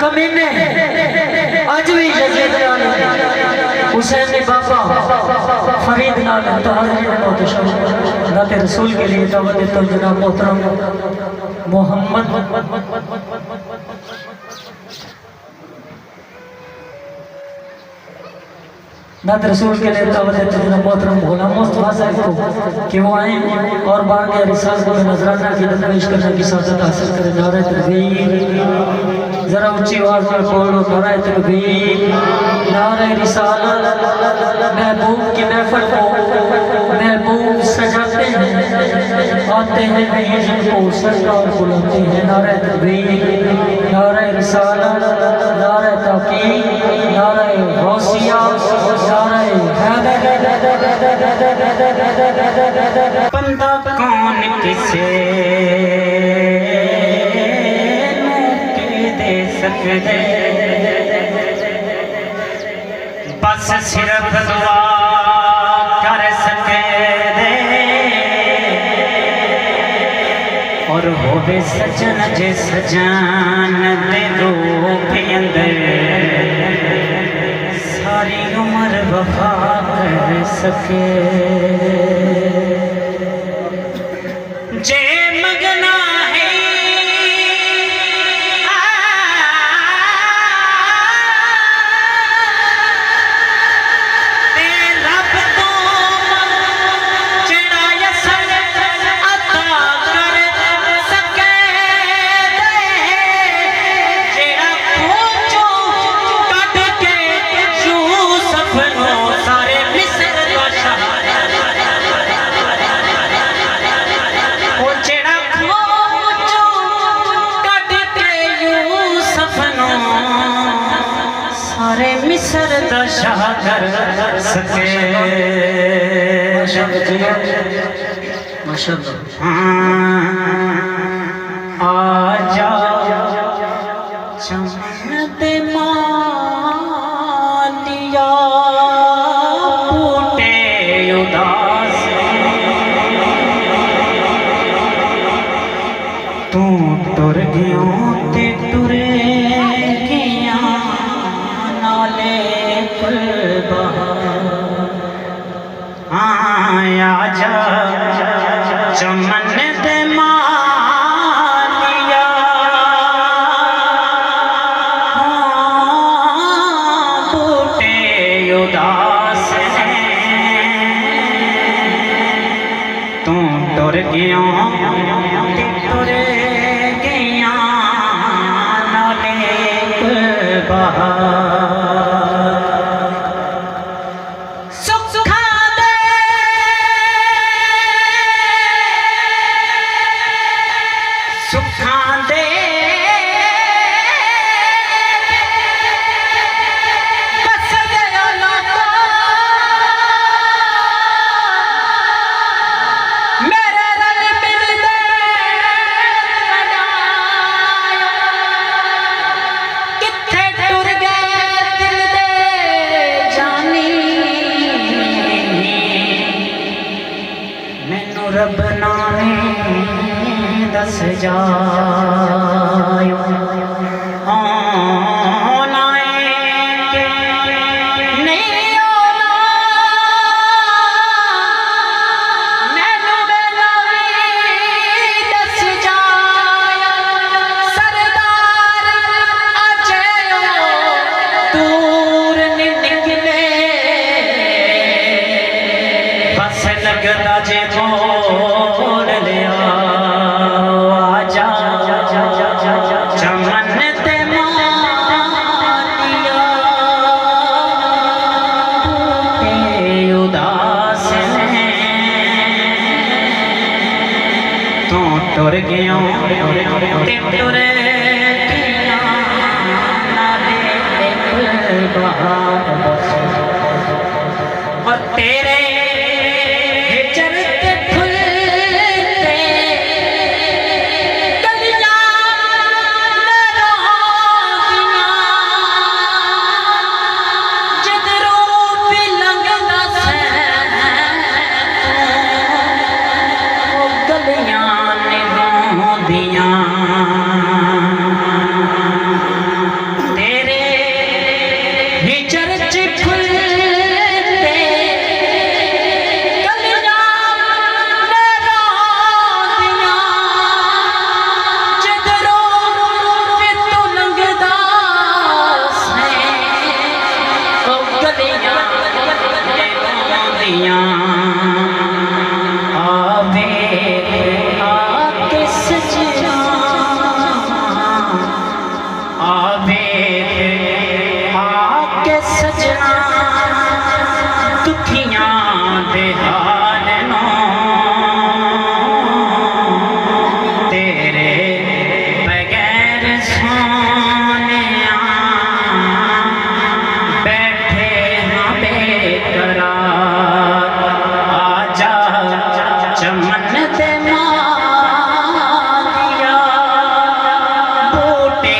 कमीने अज भी यजीद नाल हुसैन ने बाबा फरीद नाल तो हाजिर बहुत शौक नाते रसूल के लिए दावत देता हूं जनाब मोहतरम मोहम्मद नात रसूल के लिए दावत देते हैं मोहतरम गुलाम मुस्तफा साहब को कि वो आए और बारगाह रिसाल को नजराना की पेश करने की सादत हासिल करें। नारे तकबीर, जरा ऊंची आवाज में बोलो नारे तकबीर, नारे रिसालत। महबूब की महफिल को महबूब सजाते हैं, आते हैं नहीं जिनको सरकार बुलाते हैं। नारे तकबीर, नारे रिसालत, नारे तौकीर, नारे गौसिया, बंदा कौन किसे दे सकते, बस सिर्फ दुआ कर सके दे और होवे सजन जे सजान दे रूप अंदर सारी उम्र वफा कर सके। जे मगना है ते रब तो चढ़ाया सर अता कर सके दे, जेड़ा पूछो कट के यूसुफ नो सारे मिस्र का शाह, ओ जेड़ा पूछो कट के यूसुफ नो सारे मिस्र का शाह कर सके। आजा चमन दे मालिया बूटे उदास, तू टुर गयो ते टुरे गया नाले फुल बहार। आजा चमन दे मालिया बूटे उदास तू टुर गया टुरे गया नाले बहार। सुखा दे बस गया लोगो मेरे रल मिल दे किथे टुर गए दिल दे जानी, मैनू रब नाने दस जायो आना नहीं आना, मैनू वेला भी दस जायो सरदार अजे दूर नहीं निकले, बस लगदा जे मोड़ लिया। चमन ते मालिया बूटे उदास ने, तू टुर गया टुरे गया नाले फुल बहार। और तेरे चरते फुलते आवे आके सजना दुखियां दे हाल नो तेरे बगैर सोनिया बैठे हाँ बेकरार आजा चमन दे मालिया बूटे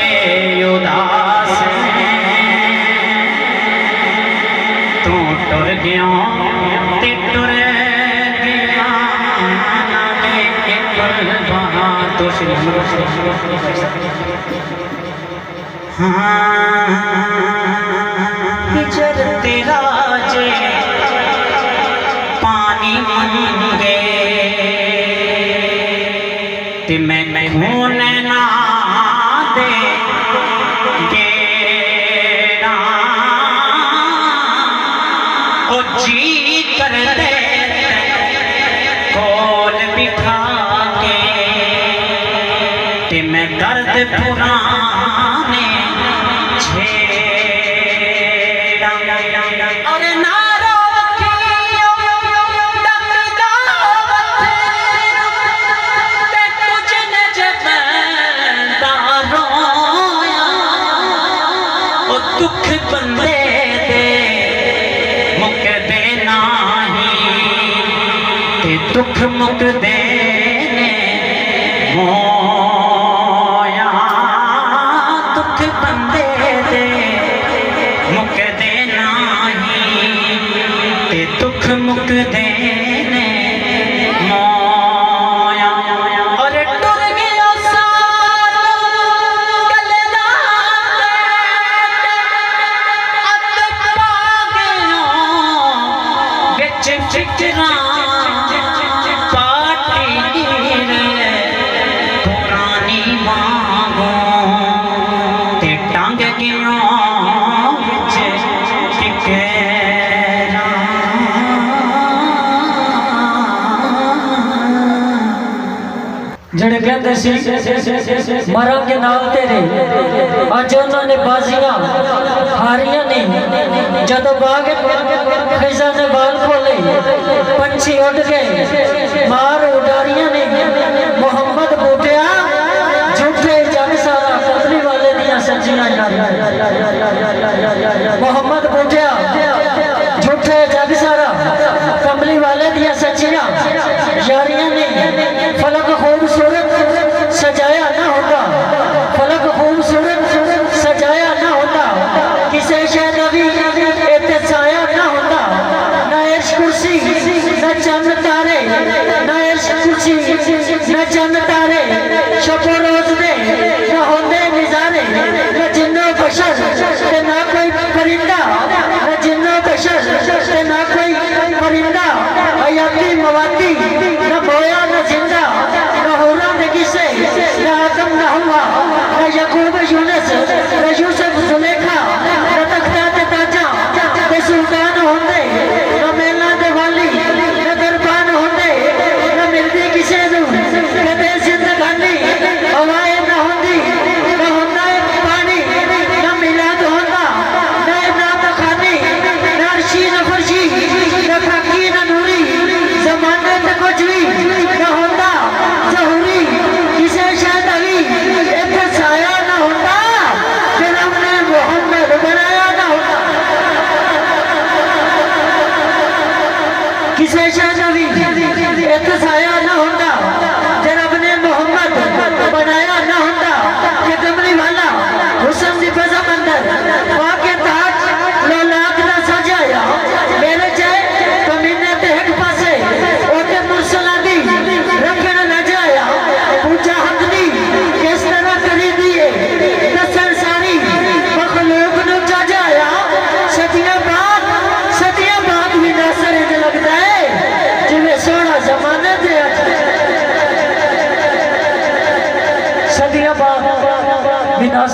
उदास तू टुर गया ते टुर गया नाले के पल वहाँ तो बिजर तेरा जे पानी मंगे ते मैं खून ना दे गेड़ा ओ जी कर दे कोल बिठा के ते मैं दर्द पुराने छेड़ा अरे नारो दुख बंदे दे मुक दे नाही ते दुख मुक दे ने मोया दुख बंदे दे मुक दे नाही ते दुख मुक दे ने मोया और टुर गया फिकरा पाटी पुरानी मांगो ते टंग गया ਜਿਹੜੇ ਕਹਿੰਦੇ ਸੀ ਮਰਾਂਗੇ ਨਾਲ ਤੇਰੇ ਅੱਜ ਉਹਨਾਂ ਨੇ ਬਾਜ਼ੀਆਂ ਹਾਰੀਆਂ ਨੇ ਜਦੋਂ ਬਾਗ ਫਿਜ਼ਾ ਨੇ ਬਾਲ ਖੋਲੇ ਪੰਛੀ ਉੱਡ ਗਏ ਮਾਰ ਉਡਾਰੀਆਂ ਨੇ ਮੁਹੰਮਦ ਬੂਟਿਆ ਝੂਠੇ ਜਗ ਸਾਰਾ ਕਤਲੀ ਵਾਲੇ ਦੀਆਂ ਸੱਚੀਆਂ ਯਾਰੀਆਂ ਮੁਹੰਮਦ ਬੂਟਿਆ ਝੂਠੇ ਜਗ ਸਾਰਾ ਕਮਲੀ ਵਾਲੇ ਦੀਆਂ ਸੱਚੀਆਂ यारियां ने फलक खूबसूरत सजाया न होता फलक खूबसूरत सजाया न होता किसे शह नबी एहतसाया न होता न इर्श कुर्सी न चंद तारे न इर्श कुर्सी न चंद तारे शब रोज दे न होते निजारे न जिन्नो बशर न कोई परिंदा न जिन्नो बशर न कोई परिंदा हयाती मवाती न बोया न जिंदा न होरा न किसे न आदम न हुआ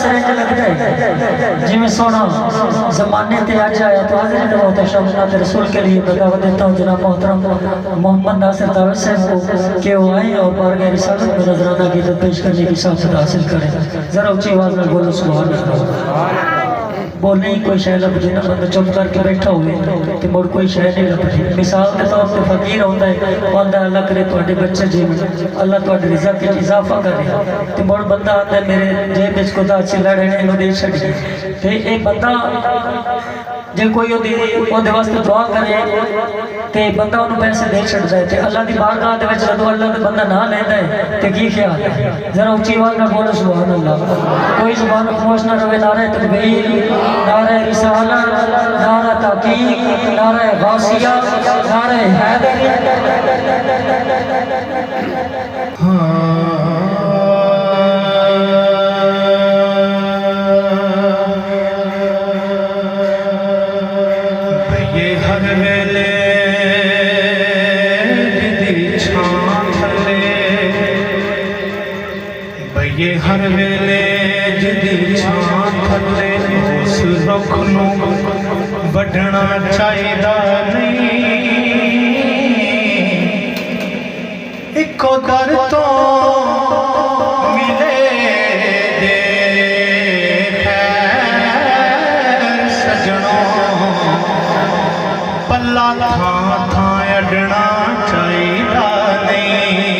असर इंज लगता है जिमें सोना जमाने ते आज आया। तो हाजिर बहुत शब्द रसूल के लिए बतावा देता हूँ जनाब मोहतरम मोहम्मद नासिर दावत साहब को कि वो आए और बारगाह रिसालत में नजराना की पेश करने की साथ हासिल करें। जरा ऊंची आवाज में बोलो सुभान अल्लाह। बोलने ही कोई शय लभदी ना, बंदा चुप करके बैठा हुए तो मुड़ कोई शय नहीं लभदी। मिसाल के तौर पर फकीर होता है, कहता अल्लाह करे तुहाडे बच्चे जीवन, अल्लाह तुहाडे रिज़्क़ में इजाफा करे। तो मुड़ बंदा आता है मेरे जेब विच खुदा अच्छी लड़े ने इन्हों दे छड़िए। तो ये बंदा जे कोई ओदे वास्ते दुआ करे तो बंदा उन्होंने पैसे दे छड़ता है। तो अल्लाह की बारगाह दे विच जदों अल्लाह का बंदा ना लेंदा है तो की ख्याल है? जरा ऊंची आवाज में बोलो सुभान अल्लाह। कोई जुबान खामोश ना रहे। नारे तकबीर, नारे रिसालत, नारा ताकीक, नारे गासिया, नारे हैदरी। ये हर वेले जिदी छां थले उस रुख नूं वढना चाहिदा नहीं। इको दर तो मिले दे खैर सजणों, पल्ला थां थां अडना चाहिदा नहीं।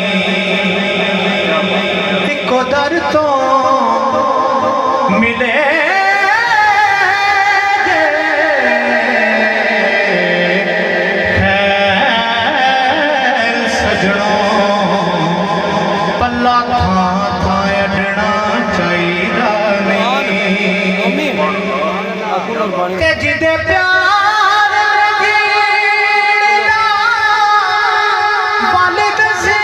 दर तो मिले खैर सजणों, पल्ला थां थां अडना चाहिदा नहीं। ते जिदे प्यार लगी वालिद से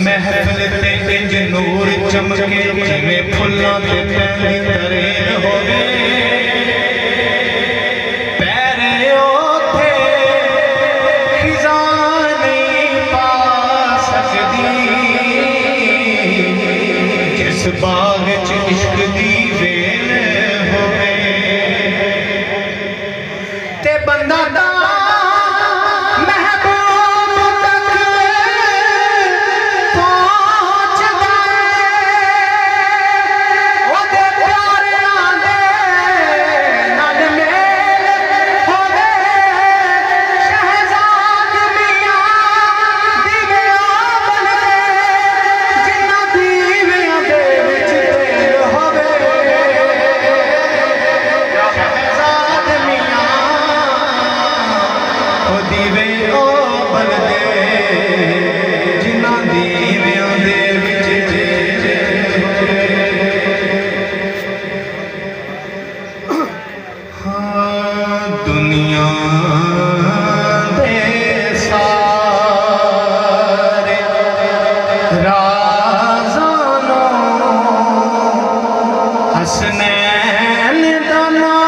महफिल ते इंज नूर चमके जिवें फुल्लां ते पैंदी तरेन होवे। पैरे ओथे खिज़ां नहीं पा सकदी जिस बाग च इश्क दी वेल होवे। ते बंदा दुनिया दे सारे राज़ानो हसनैन दा नाम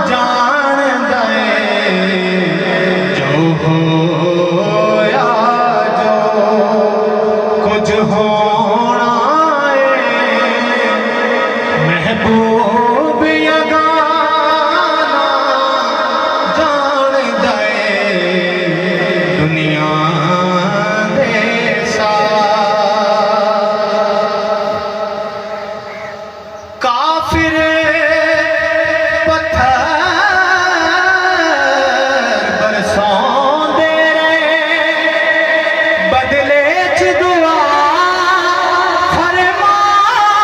जान दे। जो होया जो कुछ होना है महबूब दुनिया दे काफिर पत्थर बरसांदे बदले च दुआ फरमांदे।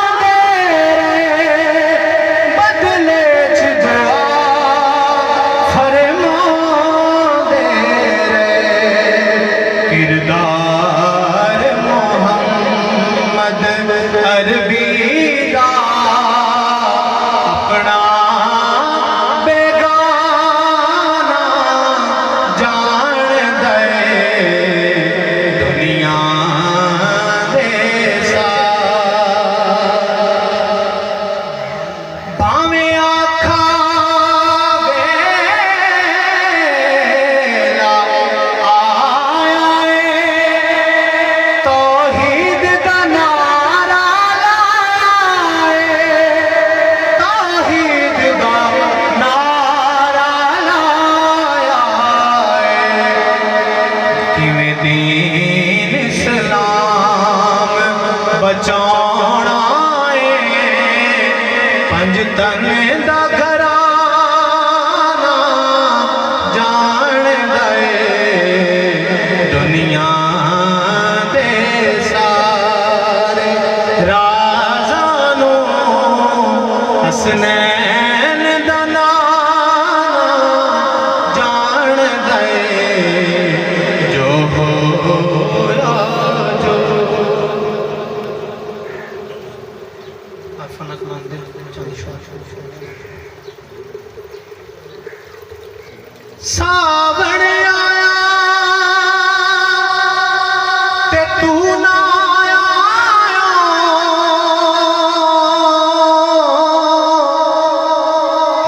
पंज तन दा घराना जान गए दुनिया दे सारे राजानों हसनैन दा नाम जान गए जो होया जो फनक मंदिर सावण आया ते तू ना आया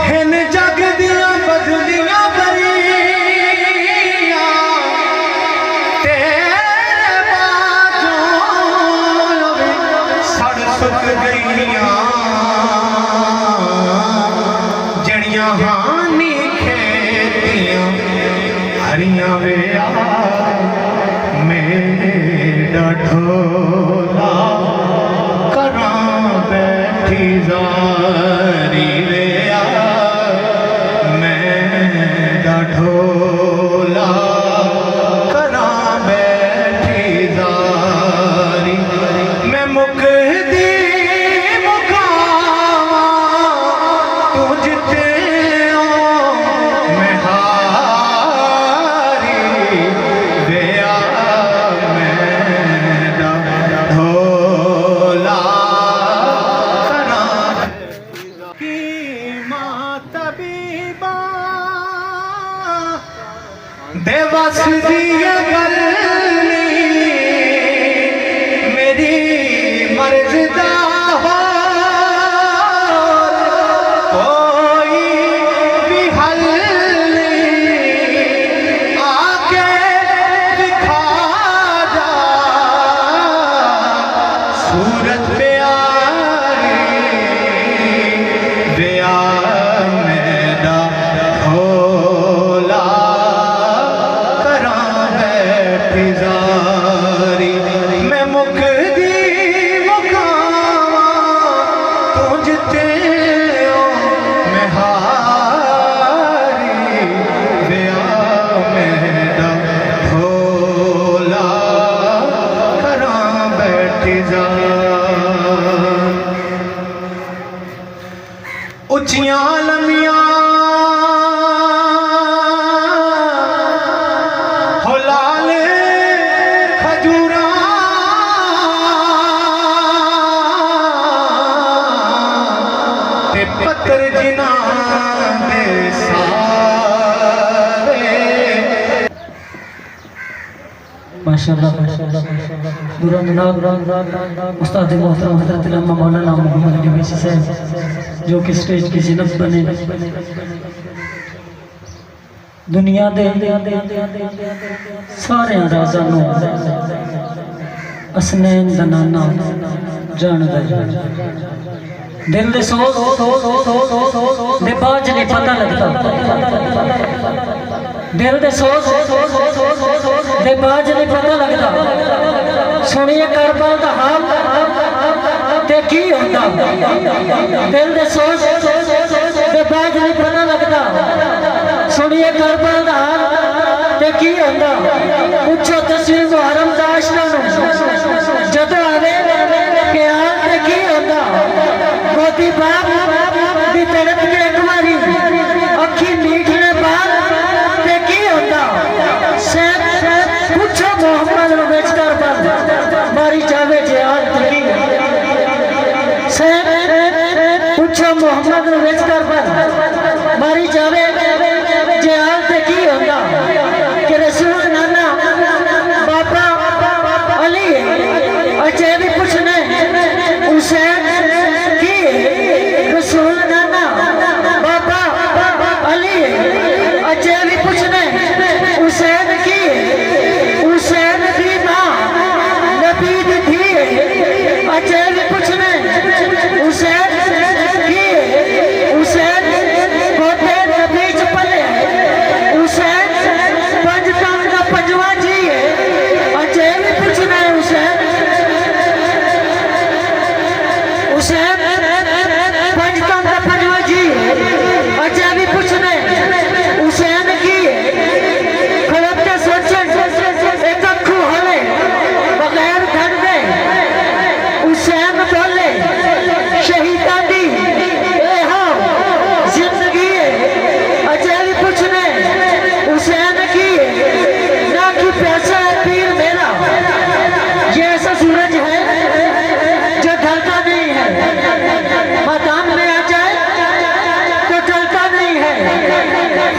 हिन जग दियां बदलियां बरियां तेरे बाजों सड़ सुक गईयां जड़ियां हानी खेतियां हरियां वेया मेरा ढोला करां बैठी जारी वेया मेरा ढोला करां बैठी जारी मैं मुकदी मुकावा तू जिते मैं हारी वेया मेरा ढोला करां की माता बीबा देवस दी गल नहीं मेरी मर्ज दा हो कोई भी हल नहीं आके दिखा जा सूरत प्यारी दया मेरा ढोला करां बैठी जारी मैं मुकदी मुकावा तू जिते मैं हारी दया मेरा ढोला करां बैठी जारी उच्चियां लम्मियां हो लाल खजूरां ते पत्थर जिन्हां दे सारे माशाअल्लाह दुरान उस्ताद मोहतरम हज़रत इमाम मौलाना मोहम्मद अली वैसी साहब जो कि स्टेज की ज़ीनत बने दुनिया दे सारे राजा नो हसनैन दा नाना जान गए दिल दे सोच दे बाज नहीं पता लगता दिल दे सोच दे बाज नहीं पता लगता सुनिए करबल दा हाल ते की होंदा दिल दे सोच दे बाज नहीं पता लगता सुनिए करबल दा हाल ते की होंदा पूछो तस्वीर मुहर्रम दा आशना नु जदों आवे के हाल ते की होंदा मोती बाप दी तड़प के एक बारी अखी मीठने बाद ते की होंदा पूछो मोहम्मद नु बेच कर मारी जावे जे हाल ते की पूछो मोहम्मद नु बेच कर मारी जावे जे हाल ते की होंदा कि रसूल नाना बापा अली अचे भी पूछने उसे की रसूल नाना बापा अली अचे भी पूछने उसे की हुसैन की मां नबी थी अचे भी पूछने हुसैन की हुसैन पोते नबी च पले हुसैन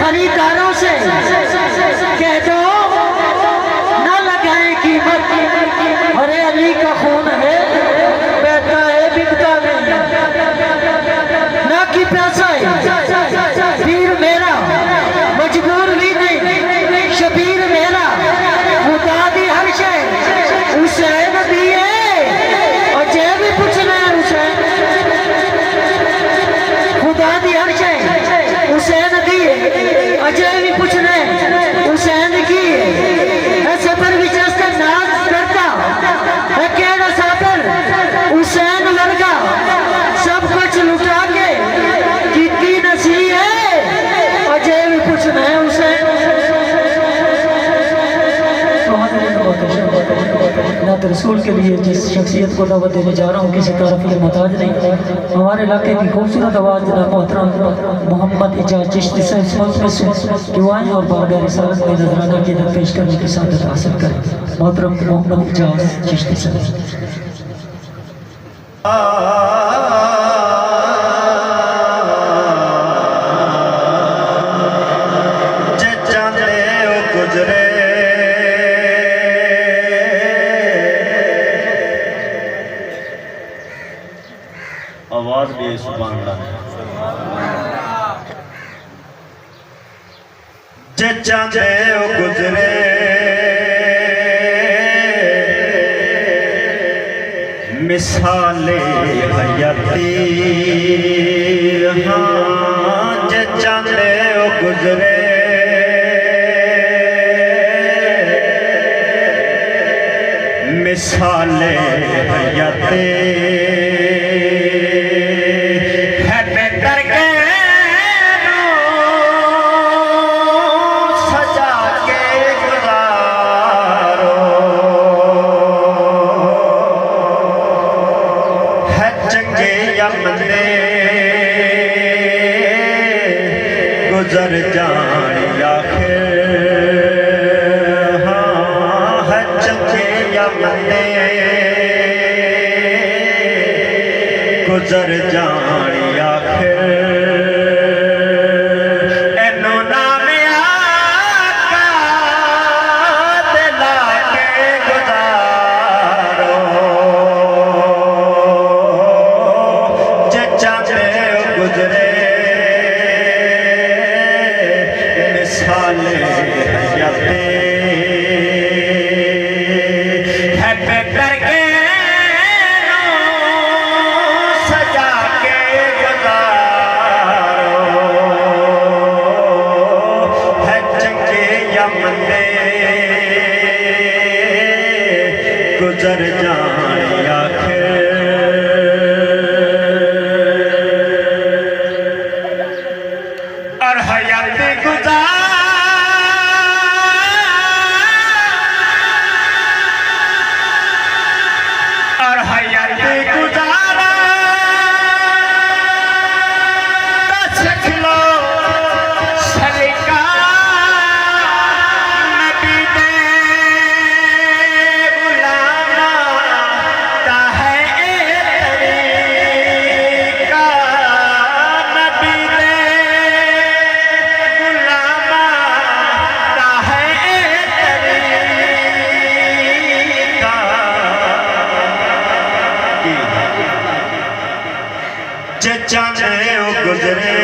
खरीदारों से कह दो न लगाए कीमत, अरे अली का खून है बहता है बिकता नहीं, ना कि पैसा है पीर मेरा मजबूर भी नहीं, शबीर मेरा खुदा दी हर शय हुसैन दिए और जे भी पूछना है हुसैन, खुदा दी हर शय हुसैन दिए अजय भी पूछना है हुसैन की ऐसे पर विशेष नाज करता है केड़ा साबर हुसैन वर्गा सब कुछ लुटा के कितनी नसी है अजय भी पूछना है हुसैन। नात रसूल के लिए जिस शख्सियत को दावत देने जा रहा हूँ किसी तारीफ के मोहताज नहीं, हमारे इलाके की खूबसूरत आवाज़ जनाब मोहतरम मोहम्मद इजाज़ चिश्ती से इस वक्त में दुआएं और बारगाह रिसालत में नजराना की दर पेश करने की सादत हासिल करें। मोहतरम मोहम्मद इजाज़ चिश्ती से आवाज भी सुभान अल्लाह। जे चांदे ओ गुजरे मिसाले हयाती, हाँ जे चांदे ओ गुजरे मिसाले हयाती, गुजर जानी आखिर, हाँ है चंगे या मंदे गुजर जानी आखिर, एनो नाम आका दिला के गुजारो, जे चांदे गुजरे मिसाले हयाते, है बेहतर के सजा के गुजारो, है चंगे या मंदे गुजर जाने आखिर, और हयाते गुजार चांदे गुजरे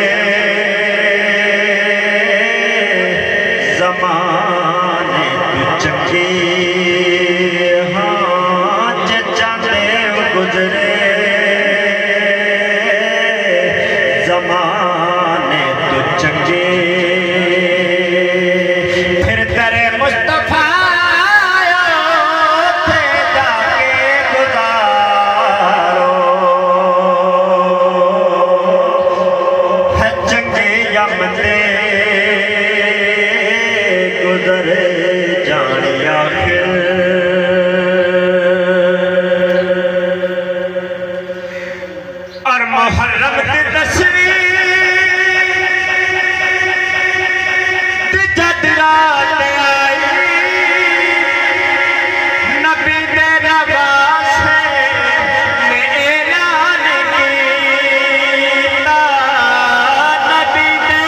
जमाने चंगे, हाँ चांदे गुजरे जमाने तो चंगे, फिर तेरे मुस्तफा गुजर जाने आखिर, और मुहर्रम की तस्वीर जद रात आई, नबी तेरा वास्ते ऐलान कीता, नबी ने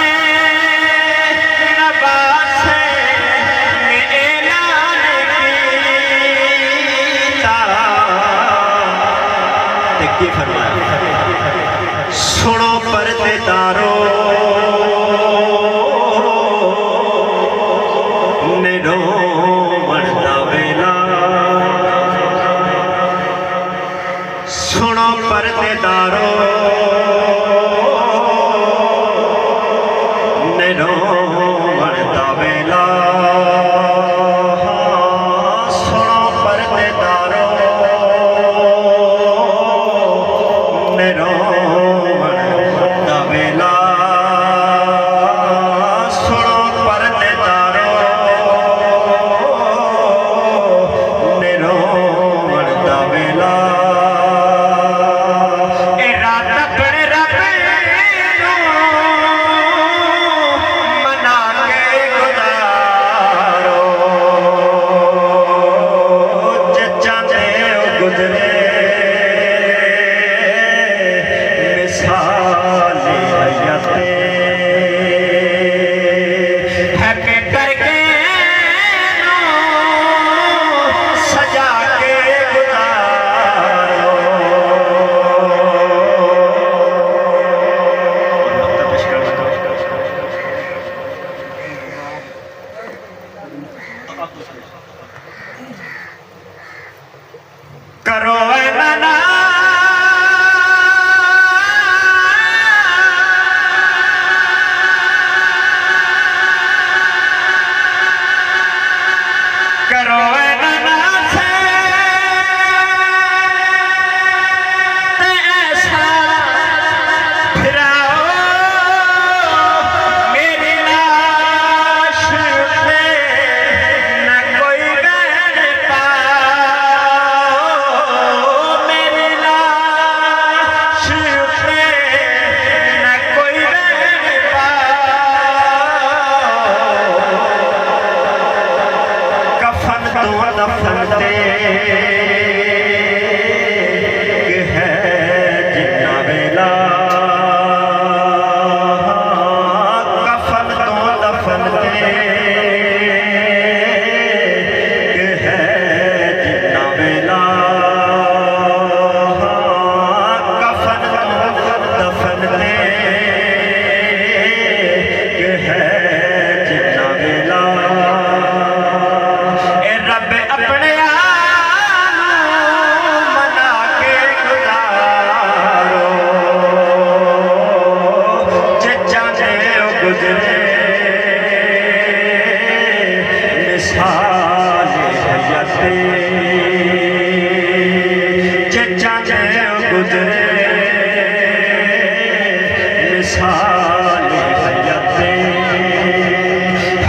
साल हयाते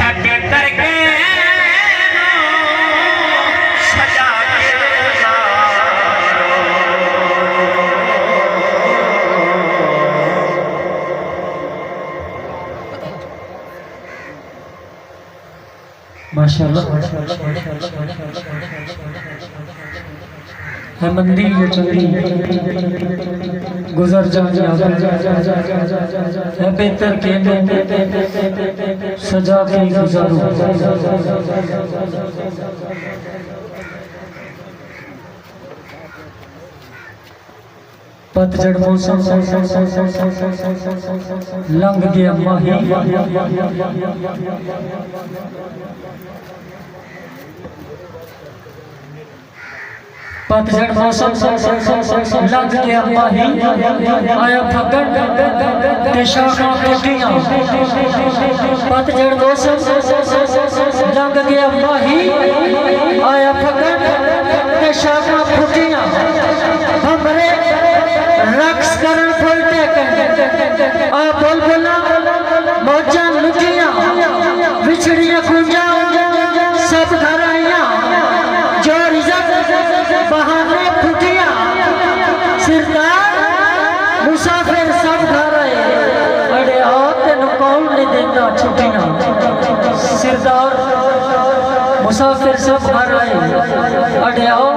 हैप्पी करके सजा के माशाअल्लाह है मंदी ये चंगी गुजर जा है बेहतर के सजा के गुजारो पतझड़ मौसम लंघ गया माही पतझड़ मौसम लंघ गया माही आया फगन ते शाखा टूटियां पतझड़ मौसम लंघ गया माही आया फगन ते शाखा टूटियां हमरे रक्स करन फुलते आ बुलबुला मौजा लुटियां बिछड़ियां कुंजा सब घर आइयां जो रिजक बहाने फुटियां सिरदार मुसाफिर सब घर आए अरे आओ तेन कौन नहीं देता छुट्टियां सिरदार मुसाफिर सब घर आए अरे आओ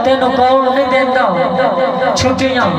तेन कौन नहीं देता छुट्टियां।